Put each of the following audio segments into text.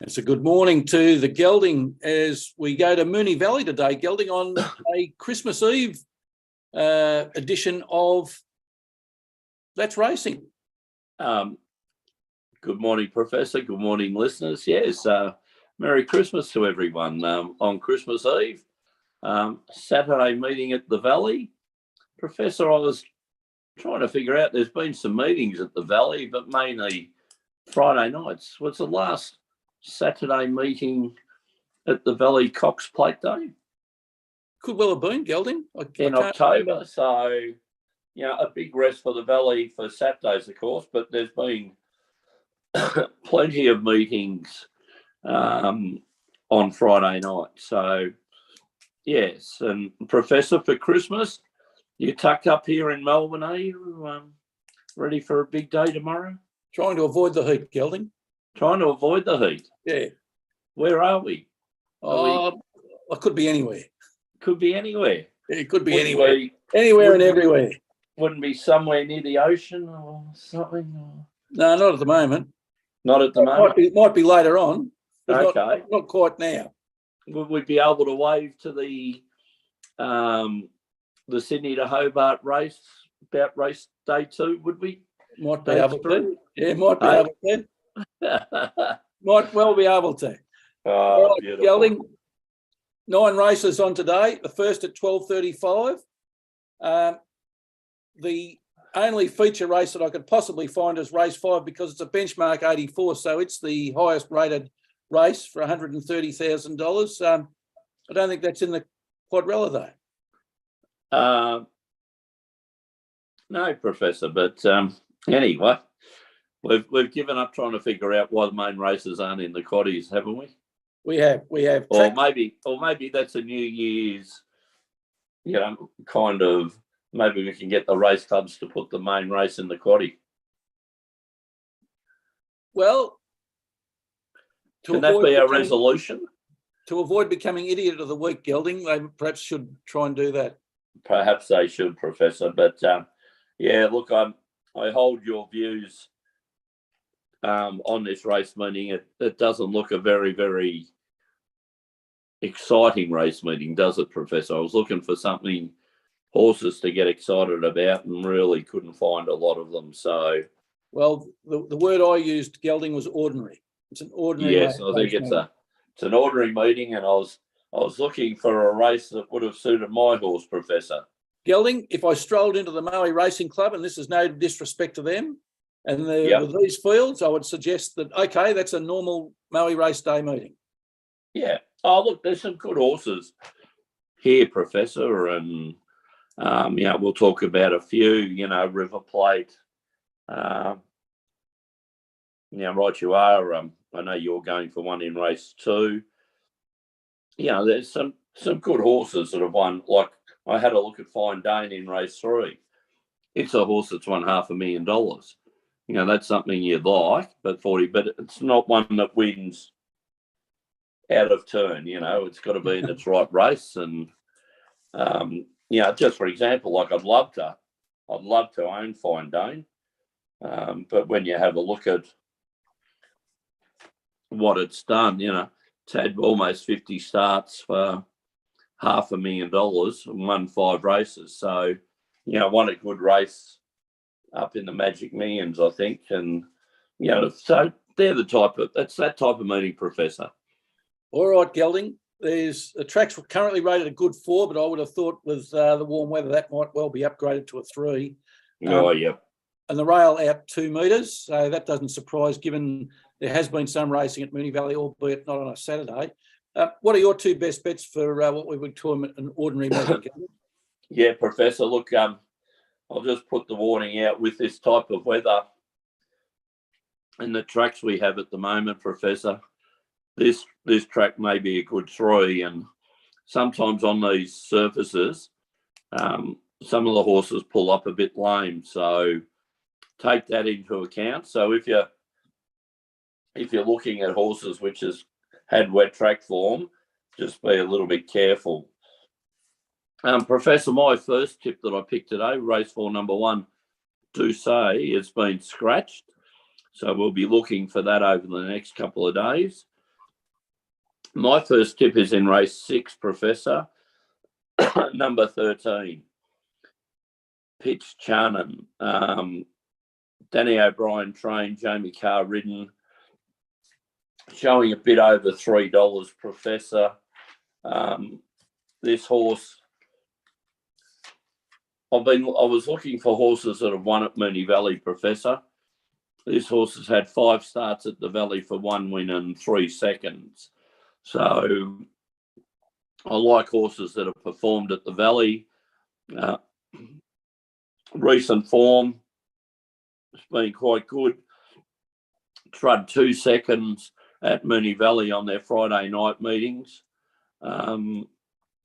It's a good morning to the Gelding as we go to Moonee Valley today, Gelding, on a Christmas Eve edition of That's Racing. Good morning, Professor. Good morning, listeners. Yes, Merry Christmas to everyone on Christmas Eve. Saturday meeting at the Valley. Professor, I was trying to figure out, there's been some meetings at the Valley, but mainly Friday nights. What's the last Saturday meeting at the Valley? Cox Plate Day? Could well have been, Gelding. In October. So, you know, a big rest for the Valley for Saturdays, of course, but there's been plenty of meetings on Friday night. So, yes. And Professor, for Christmas, you tucked up here in Melbourne, are you? Ready for a big day tomorrow? Trying to avoid the heat, Gelding. Trying to avoid the heat? Yeah. Where are we? I could be anywhere. Could be anywhere. It could be anywhere. Anywhere and everywhere. Wouldn't be somewhere near the ocean or something? Or... No, not at the moment. Not at the moment? It might be later on. Okay. Not quite now. Would we be able to wave to the Sydney to Hobart race, about race day 2, would we? Might be able to. Yeah, might be able to. Might well be able to. Oh, beautiful. Gelding, 9 races on today. The first at 12:35. The only feature race that I could possibly find is race 5 because it's a benchmark 84, so it's the highest rated race for $130,000. I don't think that's in the quadrella though. No, Professor, but anyway, we've given up trying to figure out why the main races aren't in the quaddies, haven't we? We have. Or maybe that's a New Year's, kind of. Maybe we can get the race clubs to put the main race in the quaddie. Well, can that be a resolution? To avoid becoming idiot of the week, Gelding, they perhaps should try and do that. Perhaps they should, Professor. But yeah, look, I hold your views on this race meeting. It doesn't look a very, very exciting race meeting, does it, Professor? I was looking for something, horses to get excited about, and really couldn't find a lot of them. So, well, the word I used, Gelding, was ordinary. It's an ordinary. Yes, I think it's an ordinary meeting, and I was looking for a race that would have suited my horse, Professor. Gelding, if I strolled into the Moonee Racing Club, and this is no disrespect to them, and with these fields, I would suggest that, okay, that's a normal Moonee Race Day meeting. Yeah. Oh, look, there's some good horses here, Professor, and we'll talk about a few, River Plate. Right you are. I know you're going for one in race 2. There's some good horses that have won. Like, I had a look at Fine Dane in race 3. It's a horse that's won $500,000. That's something you'd like, but it's not one that wins out of turn. It's got to be in its right race. And just for example, like I'd love to own Fine Dane, but when you have a look at what it's done, it's had almost 50 starts for $500,000 and won 5 races. So, won a good race up in the Magic Millions, I think. And, so they're that's that type of meeting, Professor. All right, Gelding. There's the track's currently rated a good 4, but I would have thought with the warm weather that might well be upgraded to a 3. Yep. And the rail out 2 metres, so that doesn't surprise given there has been some racing at Moonee Valley, albeit not on a Saturday. What are your 2 best bets for what we would call an ordinary meeting? Yeah, Professor. Look, I'll just put the warning out with this type of weather and the tracks we have at the moment, Professor. This track may be a good 3, and sometimes on these surfaces, some of the horses pull up a bit lame. So take that into account. So if you're looking at horses which has had wet track form, just be a little bit careful. Professor, my first tip that I picked today, race 4, number 1, Do Say, it's been scratched. So we'll be looking for that over the next couple of days. My first tip is in race 6, Professor, number 13, Pitch Charnon. Danny O'Brien trained, Jamie Carr ridden, showing a bit over $3, Professor. This horse, I was looking for horses that have won at Moonee Valley, Professor. This horse has had 5 starts at the Valley for 1 win and 3 seconds. So I like horses that have performed at the Valley. Recent form has been quite good. Trud 2 seconds at Moonee Valley on their Friday night meetings.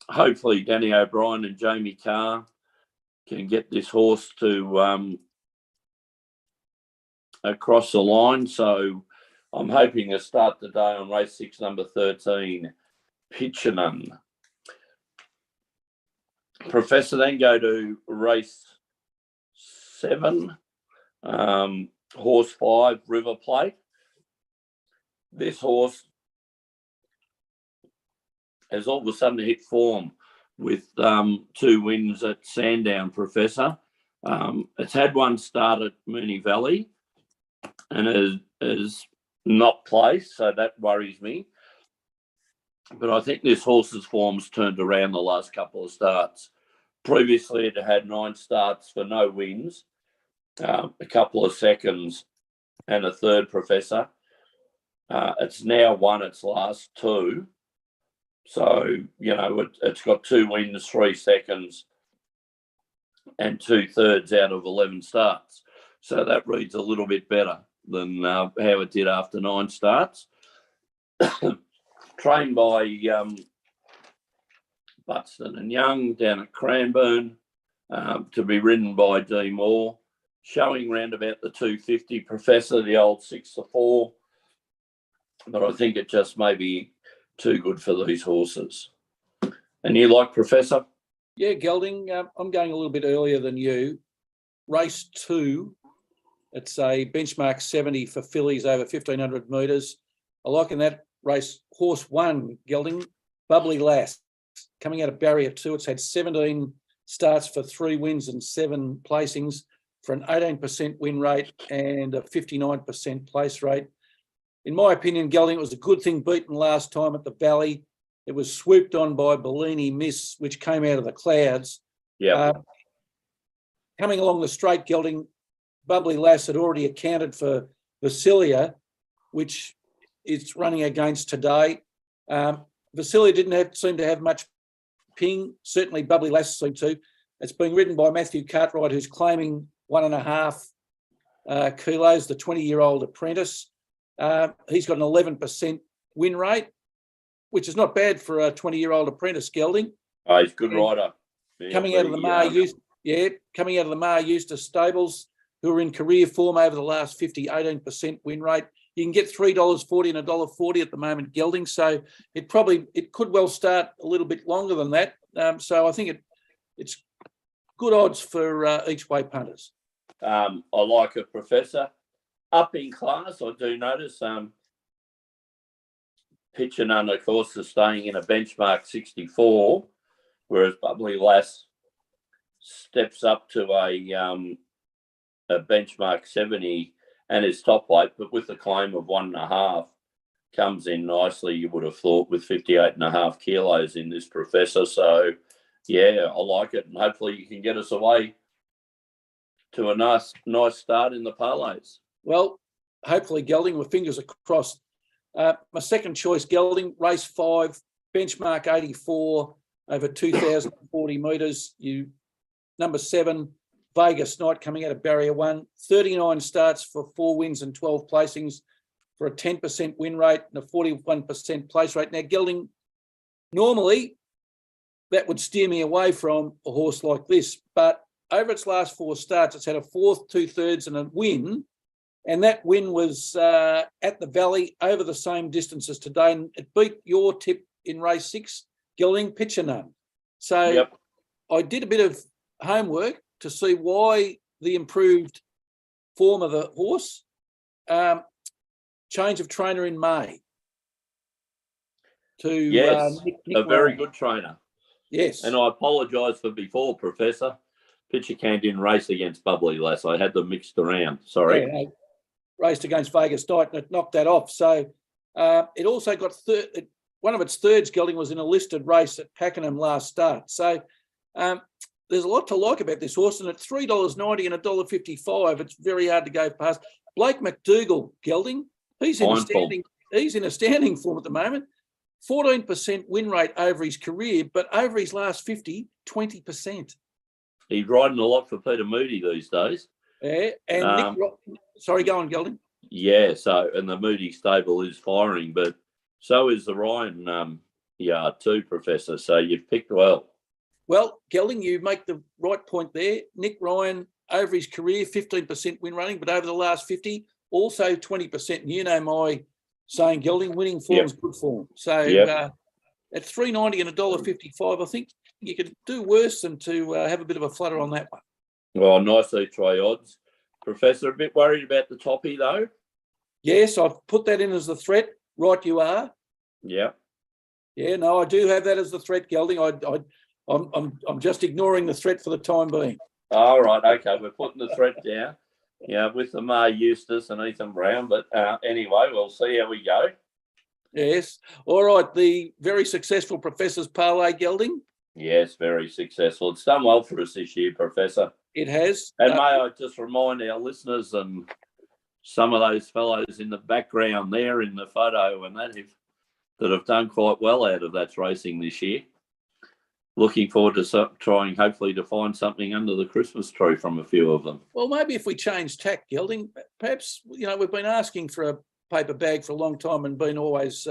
Hopefully Danny O'Brien and Jamie Carr can get this horse to across the line. So I'm hoping to start the day on race 6, number 13, Pitchanen. Professor, then go to race 7, horse 5, River Plate. This horse has all of a sudden hit form with 2 wins at Sandown, Professor. It's had 1 start at Moonee Valley and is not placed, so that worries me. But I think this horse's form's turned around the last couple of starts. Previously, it had 9 starts for no wins, a couple of seconds and a third, Professor. It's now won its last 2. So, it's got 2 wins, 3 seconds and 2 thirds out of 11 starts. So that reads a little bit better than how it did after 9 starts. Trained by Buxton and Young down at Cranbourne, to be ridden by D. Moore, showing round about the 250, Professor, the old 6-4. But I think it just may be too good for these horses. And you like, Professor? Yeah, Gelding. I'm going a little bit earlier than you. Race 2, it's a benchmark 70 for fillies over 1,500 metres. I like in that race horse 1, Gelding, Bubbly Lass, coming out of barrier 2. It's had 17 starts for 3 wins and 7 placings for an 18% win rate and a 59% place rate. In my opinion, Gelding, it was a good thing beaten last time at the Valley. It was swooped on by Bellini Miss, which came out of the clouds. Yeah. Coming along the straight, Gelding, Bubbly Lass had already accounted for Vasilia, which it's running against today. Vasilia didn't seem to have much ping. Certainly Bubbly Lass seemed to. It's being ridden by Matthew Cartwright, who's claiming 1.5 kilos, the 20-year-old apprentice. He's got an 11% win rate, which is not bad for a 20-year-old apprentice, Gelding. Oh, he's a good rider. Coming out of the Mar Eustace stables, who are in career form over the last 18% win rate. You can get $3.40 and $1.40 at the moment, Gelding. So it could well start a little bit longer than that. So I think it's good odds for each way punters. I like it, Professor. Up in class, I do notice Pitchanen, of course, is staying in a benchmark 64, whereas Bubbly Lass steps up to a benchmark 70 and is top weight, but with a claim of 1.5, comes in nicely, you would have thought, with 58.5 kilos in this, Professor. So, yeah, I like it, and hopefully you can get us away to a nice start in the parlays. Well, hopefully, Gelding, with fingers crossed. My second choice, Gelding, race 5, benchmark 84 over 2,040 metres. Number 7, Vegas Night, coming out of barrier 1, 39 starts for 4 wins and 12 placings for a 10% win rate and a 41% place rate. Now, Gelding, normally that would steer me away from a horse like this, but over its last 4 starts, it's had a 4th, 2 thirds and a win. And that win was at the Valley over the same distance as today. And it beat your tip in race 6, Gelding, Pitchanen. So Yep. I did a bit of homework to see why the improved form of the horse. Change of trainer in May. to Yes, Nick a very Ryan. good trainer. Yes. And I apologise for before, Professor. Pitcher Can didn't race against Bubbly Lass. I had them mixed around. Sorry. Yeah, no, raced against Vegas Diet and it knocked that off. So it also got one of its thirds, Gelding, was in a listed race at Pakenham last start. So there's a lot to like about this horse, and at $3.90 and $1.55, it's very hard to go past. Blake McDougall, Gelding, he's in a standing form at the moment. 14% win rate over his career, but over his last 50, 20%. He's riding a lot for Peter Moonee these days. Yeah, and sorry, go on, Gelding. Yeah, so, and the Moonee stable is firing, but so is the Ryan yard too, Professor. So you've picked well. Well, Gelding, you make the right point there. Nick Ryan, over his career, 15% win running, but over the last 50, also 20%. And you know my saying, Gelding, winning form is good form. So at $3.90 and $1.55, I think you could do worse than to have a bit of a flutter on that one. Well, nice each-way odds. Professor, a bit worried about the toppy, though? Yes, I've put that in as the threat. Right you are. Yeah. Yeah, no, I do have that as the threat, Gelding. I'm just ignoring the threat for the time being. All right, okay, we're putting the threat down. Yeah, with the Mar Eustace and Ethan Brown. But anyway, we'll see how we go. Yes. All right, the very successful Professor's Parlay, Gelding. Yes, very successful. It's done well for us this year, Professor. It has. And may I just remind our listeners and some of those fellows in the background there in the photo and that have done quite well out of that racing this year. Looking forward to trying, hopefully, to find something under the Christmas tree from a few of them. Well, maybe if we change tack, Gelding, perhaps, we've been asking for a paper bag for a long time and been always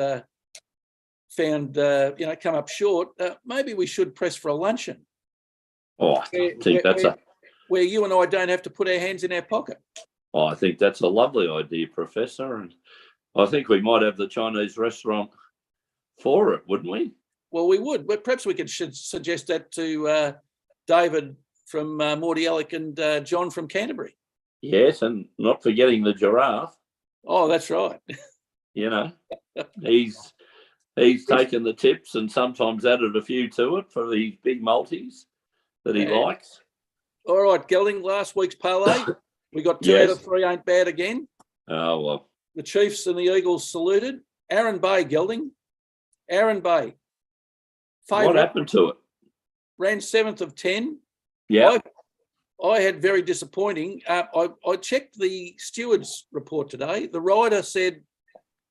found, come up short. Maybe we should press for a luncheon. Oh, I think where you and I don't have to put our hands in our pocket. Oh, I think that's a lovely idea, Professor. And I think we might have the Chinese restaurant for it, wouldn't we? Well, we would, but perhaps we should suggest that to David from Mordialloc and John from Canterbury. Yes, and not forgetting the giraffe. Oh, that's right. He's taken the tips and sometimes added a few to it for these big multis that he likes. All right, Gelding, last week's parlay. We got 2 out of 3 ain't bad again. Oh, well. The Chiefs and the Eagles saluted. Aaron Bay, Gelding. Aaron Bay. Favourite. What happened to it? Ran 7th of 10. Yeah. I had very disappointing. I checked the steward's report today. The rider said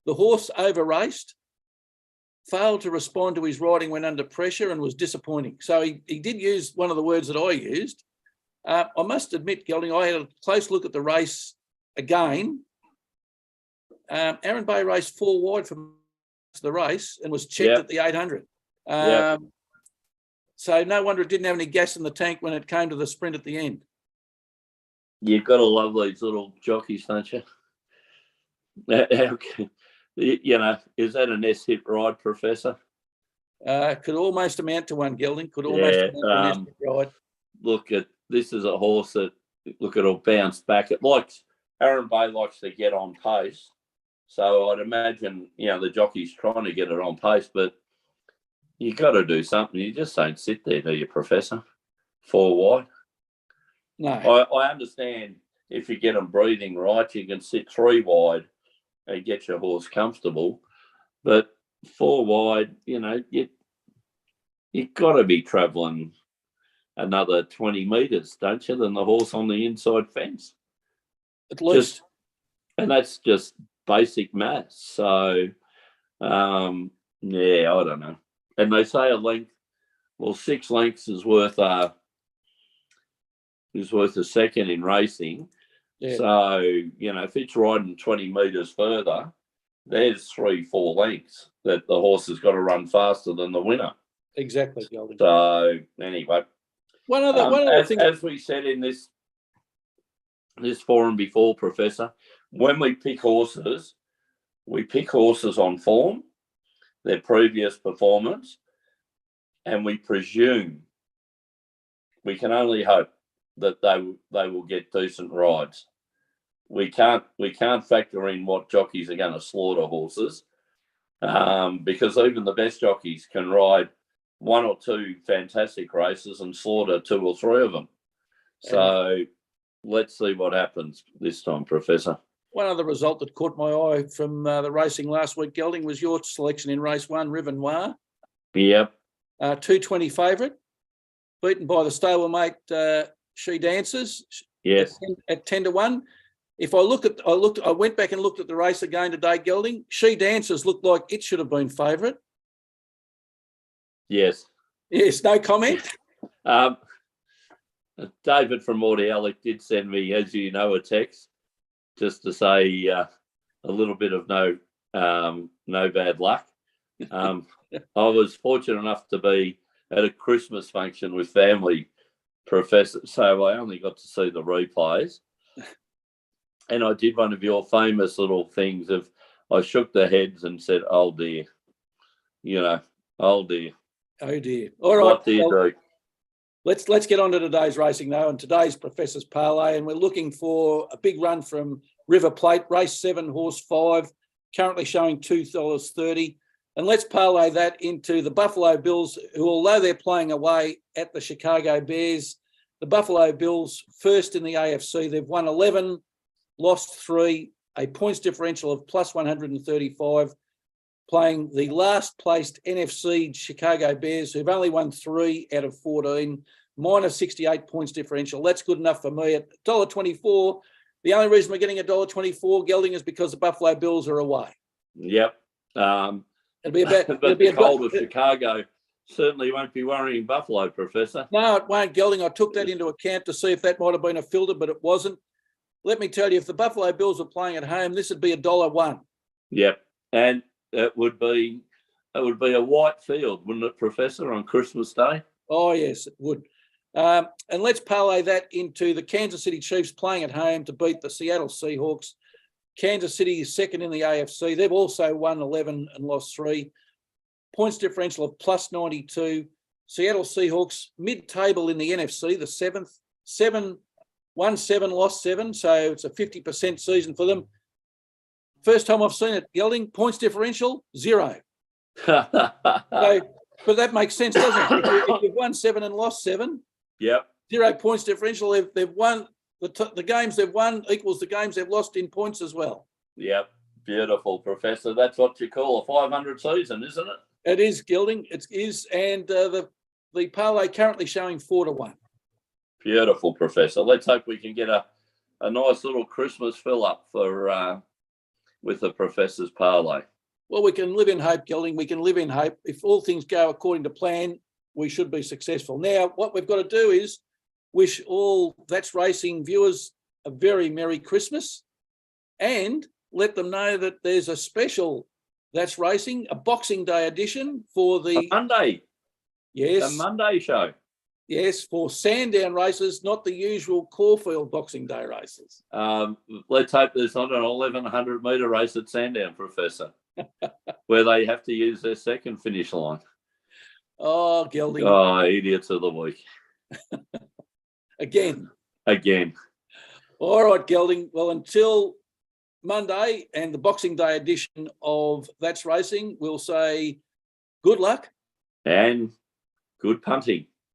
the horse over-raced, failed to respond to his riding when under pressure and was disappointing. So he did use one of the words that I used. I must admit, Gelding, I had a close look at the race again. Aaron Bay raced 4 wide from the race and was checked at the 800. So no wonder it didn't have any gas in the tank when it came to the sprint at the end. You've got to love these little jockeys, don't you? Is that an S-hit ride, Professor? Could almost amount to one, Gelding. Could almost amount to an S-hit ride. This is a horse that, it'll bounce back. Aaron Bay likes to get on pace. So I'd imagine, the jockey's trying to get it on pace, but you got to do something. You just don't sit there, do you, Professor? 4 wide. No. I understand if you get them breathing right, you can sit 3 wide and get your horse comfortable. But 4 wide, you got to be travelling another 20 metres, don't you, than the horse on the inside fence? At least. And that's just basic maths. So, I don't know. And they say a length, 6 lengths is worth a second in racing. Yeah. So, if it's riding 20 metres further, there's 3-4 lengths that the horse has got to run faster than the winner. Exactly, Gelding. So, anyway. One other thing. As we said in this forum before, Professor, when we pick horses on form, their previous performance, and we presume, we can only hope that they will get decent rides. We can't factor in what jockeys are going to slaughter horses. because even the best jockeys can ride one or two fantastic races and slaughter two or three of them. So let's see what happens this time, Professor. One other result that caught my eye from the racing last week, Gelding, was your selection in race 1, River Noir. Yep. 220 favourite, beaten by the stablemate She Dances. Yes. At 10-1. If I went back and looked at the race again today, Gelding. She Dances looked like it should have been favourite. Yes. Yes. No comment. David from Moonee Valley did send me, as you know, a text just to say a little bit of no bad luck. I was fortunate enough to be at a Christmas function with family, Professor, so I only got to see the replays. And I did one of your famous little things of I shook their heads and said, "Oh dear," "Oh dear." Oh dear. All right. What do you do? Let's get on to today's racing now, and today's Professor's Parlay, and we're looking for a big run from River Plate, race 7, horse 5, currently showing $2.30. And let's parlay that into the Buffalo Bills, who, although they're playing away at the Chicago Bears, the Buffalo Bills first in the AFC. They've won 11, lost 3, a points differential of plus 135, playing the last placed NFC Chicago Bears, who've only won 3 out of 14, minus 68 points differential. That's good enough for me at $1.24. The only reason we're getting $1.24, Gelding, is because the Buffalo Bills are away. Yep. It'll be about. But the cold of Chicago certainly won't be worrying Buffalo, Professor. No, it won't, Gelding. I took that into account to see if that might have been a filter, but it wasn't. Let me tell you, if the Buffalo Bills were playing at home, this would be $1.01. Yep, and it would be a white field, wouldn't it, Professor, on Christmas Day? Oh yes, it would. And let's parlay that into the Kansas City Chiefs playing at home to beat the Seattle Seahawks. Kansas City is second in the AFC. They've also won 11 and lost 3. Points differential of plus 92. Seattle Seahawks mid-table in the NFC, the 7th. Won 7, lost 7, so it's a 50% season for them. First time I've seen it, Gelding, points differential, 0. But that makes sense, doesn't it? If you've won 7 and lost 7, yep, 0 points differential. They've won the games they've won equals the games they've lost in points as well. Yep, beautiful, Professor. That's what you call a 500 season, isn't it? It is, Gelding. It is, and the parlay currently showing 4-1. Beautiful, Professor. Let's hope we can get a nice little Christmas fill up for with the Professor's Parlay. Well, we can live in hope, Gelding. We can live in hope. If all things go according to plan, we should be successful. Now, what we've got to do is wish all That's Racing viewers a very Merry Christmas and let them know that there's a special That's Racing, a Boxing Day edition for the Monday. Yes. The Monday show. Yes, for Sandown races, not the usual Caulfield Boxing Day races. Let's hope there's not an 1,100 metre race at Sandown, Professor, where they have to use their second finish line. Oh, Gelding. Oh, idiots of the week. Again. All right, Gelding. Well, until Monday and the Boxing Day edition of That's Racing, we'll say good luck. And good punting.